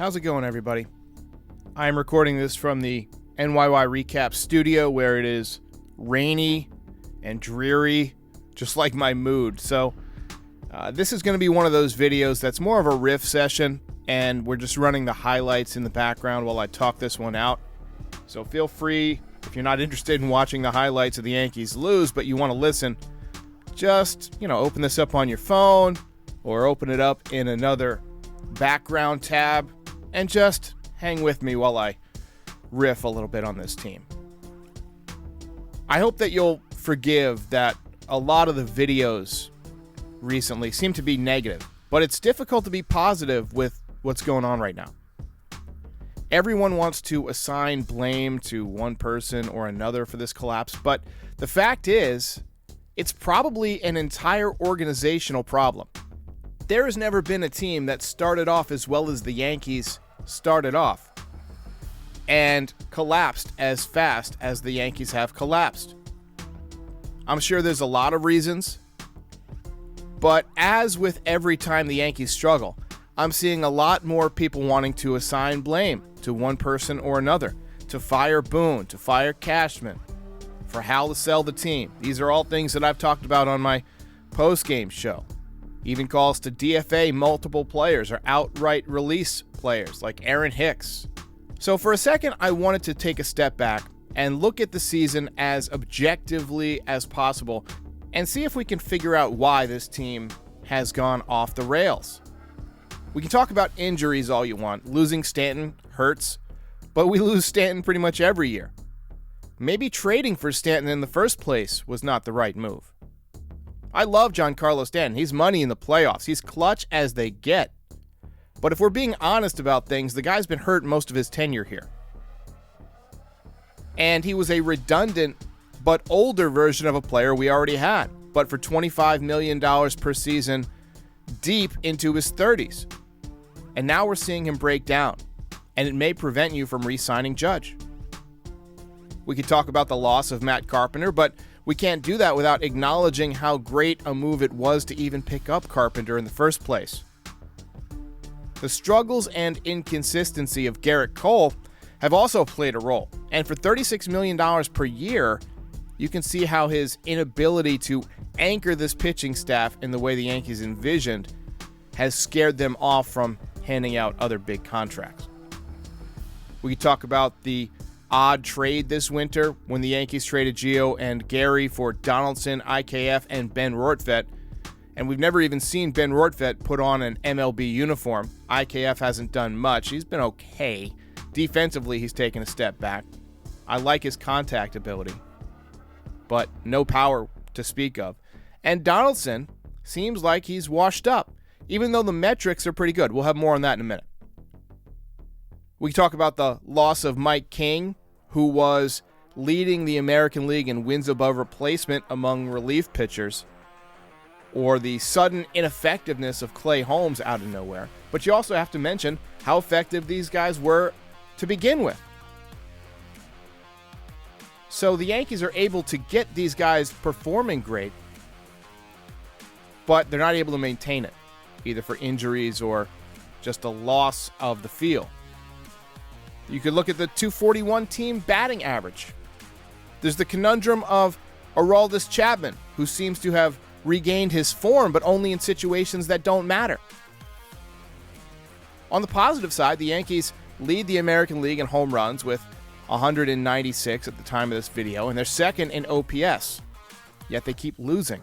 How's it going, everybody? I am recording this from the NYY Recaps studio where it is rainy and dreary, just like my mood. So this is going to be one of those videos that's more of a riff session, and we're just running the highlights in the background while I talk this one out. So feel free, if you're not interested in watching the highlights of the Yankees lose, but you want to listen, just, open this up on your phone or open it up in another background tab and just hang with me while I riff a little bit on this team. I hope that you'll forgive that a lot of the videos recently seem to be negative, but it's difficult to be positive with what's going on right now. Everyone wants to assign blame to one person or another for this collapse, but the fact is, it's probably an entire organizational problem. There has never been a team that started off as well as the Yankees started off and collapsed as fast as the Yankees have collapsed. I'm sure there's a lot of reasons, but as with every time the Yankees struggle, I'm seeing a lot more people wanting to assign blame to one person or another, to fire Boone, to fire Cashman, for Hal to sell the team. These are all things that I've talked about on my post-game show. Even calls to DFA multiple players or outright release players like Aaron Hicks. So for a second, I wanted to take a step back and look at the season as objectively as possible and see if we can figure out why this team has gone off the rails. We can talk about injuries all you want. Losing Stanton hurts, but we lose Stanton pretty much every year. Maybe trading for Stanton in the first place was not the right move. I love Giancarlo Stanton. He's money in the playoffs. He's clutch as they get. But if we're being honest about things, the guy's been hurt most of his tenure here. And he was a redundant but older version of a player we already had, but for $25 million per season, deep into his 30s. And now we're seeing him break down, and it may prevent you from re-signing Judge. We could talk about the loss of Matt Carpenter, but we can't do that without acknowledging how great a move it was to even pick up Carpenter in the first place. The struggles and inconsistency of Garrett Cole have also played a role, and for $36 million per year, you can see how his inability to anchor this pitching staff in the way the Yankees envisioned has scared them off from handing out other big contracts. We could talk about the odd trade this winter when the Yankees traded Gio and Gary for Donaldson, IKF, and Ben Rortvedt. And we've never even seen Ben Rortvedt put on an MLB uniform. IKF hasn't done much. He's been okay. Defensively, he's taken a step back. I like his contact ability, but no power to speak of. And Donaldson seems like he's washed up, even though the metrics are pretty good. We'll have more on that in a minute. We talk about the loss of Mike King, who was leading the American League in wins above replacement among relief pitchers, or the sudden ineffectiveness of Clay Holmes out of nowhere. But you also have to mention how effective these guys were to begin with. So the Yankees are able to get these guys performing great, but they're not able to maintain it, either for injuries or just a loss of the feel. You could look at the .241 team batting average. There's the conundrum of Aroldis Chapman, who seems to have regained his form, but only in situations that don't matter. On the positive side, the Yankees lead the American League in home runs with 196 at the time of this video, and they're second in OPS, yet they keep losing.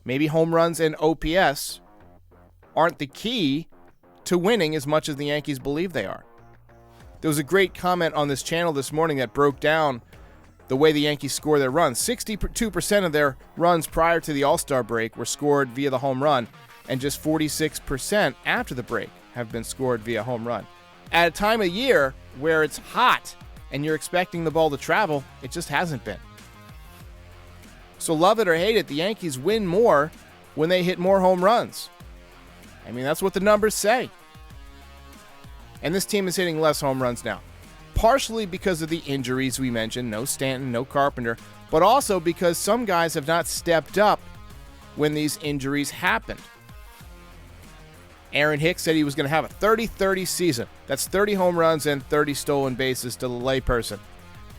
Maybe home runs and OPS aren't the key to winning as much as the Yankees believe they are. There was a great comment on this channel this morning that broke down the way the Yankees score their runs. 62% of their runs prior to the All-Star break were scored via the home run, and just 46% after the break have been scored via home run. At a time of year where it's hot and you're expecting the ball to travel, it just hasn't been. So love it or hate it, the Yankees win more when they hit more home runs. I mean, that's what the numbers say. And this team is hitting less home runs now. Partially because of the injuries we mentioned, no Stanton, no Carpenter, but also because some guys have not stepped up when these injuries happened. Aaron Hicks said he was going to have a 30-30 season. That's 30 home runs and 30 stolen bases to the layperson.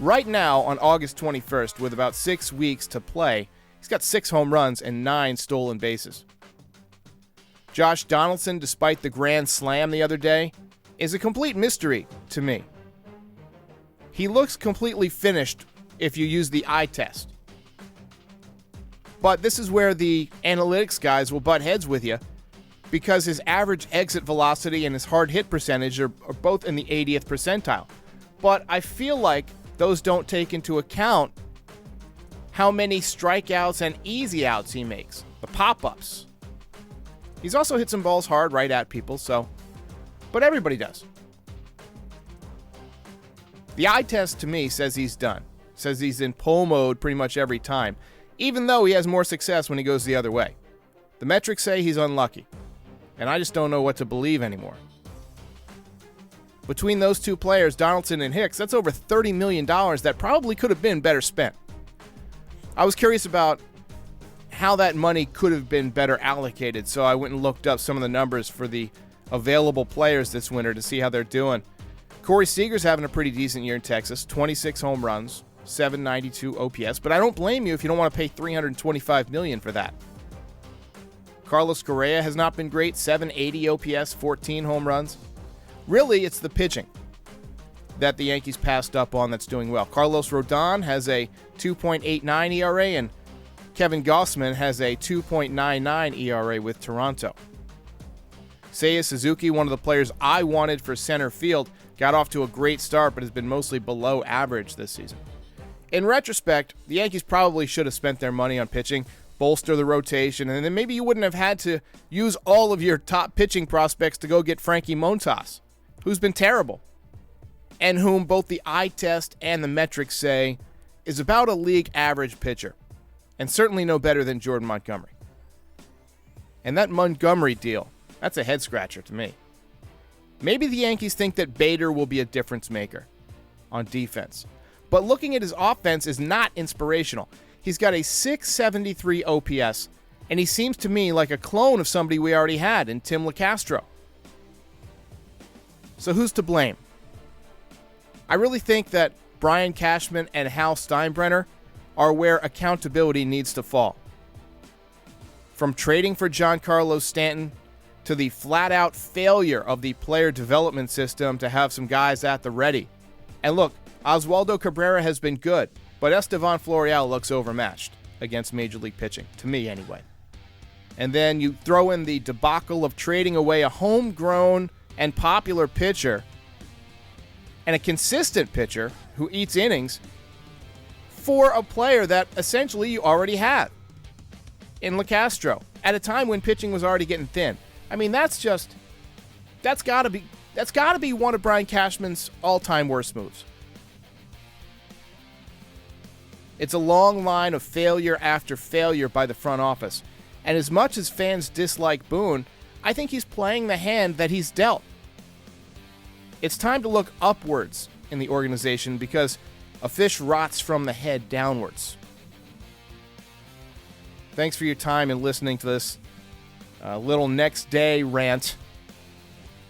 Right now, on August 21st, with about 6 weeks to play, he's got 6 home runs and 9 stolen bases. Josh Donaldson, despite the grand slam the other day, is a complete mystery to me. He looks completely finished if you use the eye test. But this is where the analytics guys will butt heads with you, because his average exit velocity and his hard hit percentage are both in the 80th percentile. But I feel like those don't take into account how many strikeouts and easy outs he makes, the pop-ups. He's also hit some balls hard right at people, but everybody does. The eye test to me says he's done. Says he's in pull mode pretty much every time, even though he has more success when he goes the other way. The metrics say he's unlucky, and I just don't know what to believe anymore. Between those two players, Donaldson and Hicks, that's over $30 million that probably could have been better spent. I was curious about how that money could have been better allocated, so I went and looked up some of the numbers for the available players this winter to see how they're doing. Corey Seager's having a pretty decent year in Texas, 26 home runs, 792 OPS, but I don't blame you if you don't want to pay $325 million for that. Carlos Correa has not been great, 780 OPS, 14 home runs. Really, it's the pitching that the Yankees passed up on that's doing well. Carlos Rodon has a 2.89 ERA, and Kevin Gausman has a 2.99 ERA with Toronto. Seiya Suzuki, one of the players I wanted for center field, got off to a great start but has been mostly below average this season. In retrospect, the Yankees probably should have spent their money on pitching, bolster the rotation, and then maybe you wouldn't have had to use all of your top pitching prospects to go get Frankie Montas, who's been terrible, and whom both the eye test and the metrics say is about a league average pitcher, and certainly no better than Jordan Montgomery. And that Montgomery deal, that's a head-scratcher to me. Maybe the Yankees think that Bader will be a difference maker on defense, but looking at his offense is not inspirational. He's got a 673 OPS, and he seems to me like a clone of somebody we already had in Tim LeCastro. So who's to blame? I really think that Brian Cashman and Hal Steinbrenner are where accountability needs to fall. From trading for Giancarlo Stanton to the flat-out failure of the player development system to have some guys at the ready. And look, Oswaldo Cabrera has been good, but Estevan Florial looks overmatched against Major League pitching, to me anyway. And then you throw in the debacle of trading away a homegrown and popular pitcher and a consistent pitcher who eats innings for a player that essentially you already had in LeCastro at a time when pitching was already getting thin. I mean, that's got to be one of Brian Cashman's all-time worst moves. It's a long line of failure after failure by the front office. And as much as fans dislike Boone, I think he's playing the hand that he's dealt. It's time to look upwards in the organization because a fish rots from the head downwards. Thanks for your time and listening to this little next day rant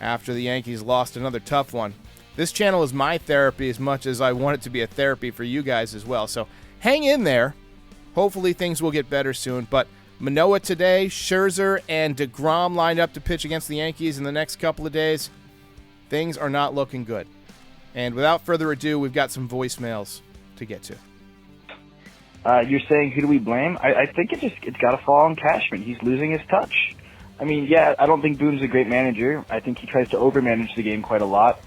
after the Yankees lost another tough one. This channel is my therapy as much as I want it to be a therapy for you guys as well. So hang in there. Hopefully things will get better soon. But Manoah today, Scherzer, and DeGrom lined up to pitch against the Yankees in the next couple of days. Things are not looking good. And without further ado, we've got some voicemails to get to. You're saying who do we blame? I think it's got to fall on Cashman. He's losing his touch. I mean, yeah, I don't think Boone's a great manager. I think he tries to overmanage the game quite a lot.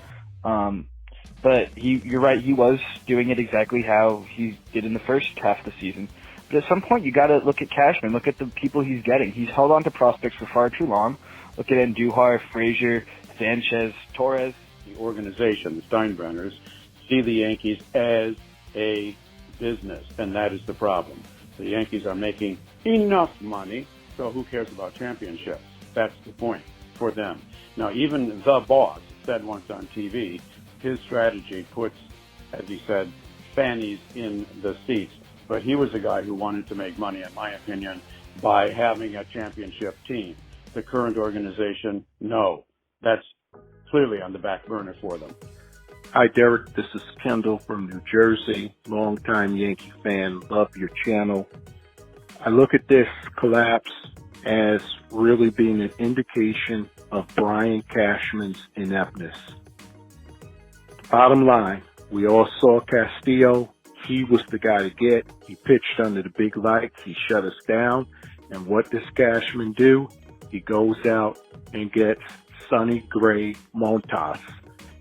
But you're right, he was doing it exactly how he did in the first half of the season. But at some point, you got to look at Cashman. Look at the people he's getting. He's held on to prospects for far too long. Look at Andujar, Frazier, Sanchez, Torres. The organization, the Steinbrenners, see the Yankees as a business, and that is the problem. The Yankees are making enough money, so who cares about championships? That's the point for them. Now, even the boss said once on TV, his strategy puts, as he said, fannies in the seats. But he was a guy who wanted to make money, in my opinion, by having a championship team. the current organization? No. That's clearly on the back burner for them. Hi, Derek. This is Kendall from New Jersey. Longtime Yankee fan. Love your channel. I look at this collapse as really being an indication of Brian Cashman's ineptness. Bottom line, we all saw Castillo. He was the guy to get. He pitched under the big lights. He shut us down. And what does Cashman do? He goes out and gets Sonny Gray Montas.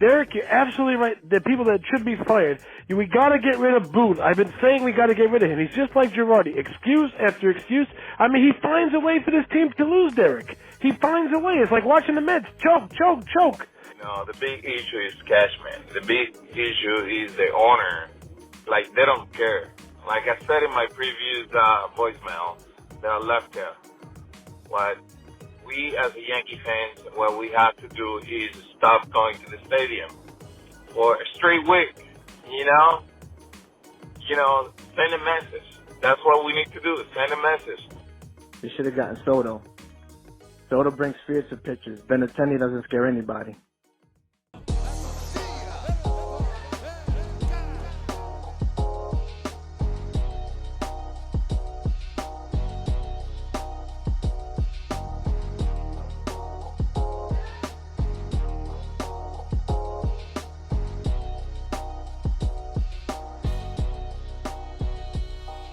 Derek, you're absolutely right. The people that should be fired. We got to get rid of Boone. I've been saying we got to get rid of him. He's just like Girardi. Excuse after excuse. I mean, he finds a way for this team to lose, Derek. He finds a way. It's like watching the Mets. Choke, choke, choke. No, the big issue is Cashman. The big issue is the owner. Like, they don't care. Like I said in my previous voicemail that I left there, what we as a Yankee fans, what we have to do is stop going to the stadium for a straight week, you know, send a message. That's what we need to do, send a message. They should have gotten Soto. Soto brings fear to pitchers. Benintendi doesn't scare anybody.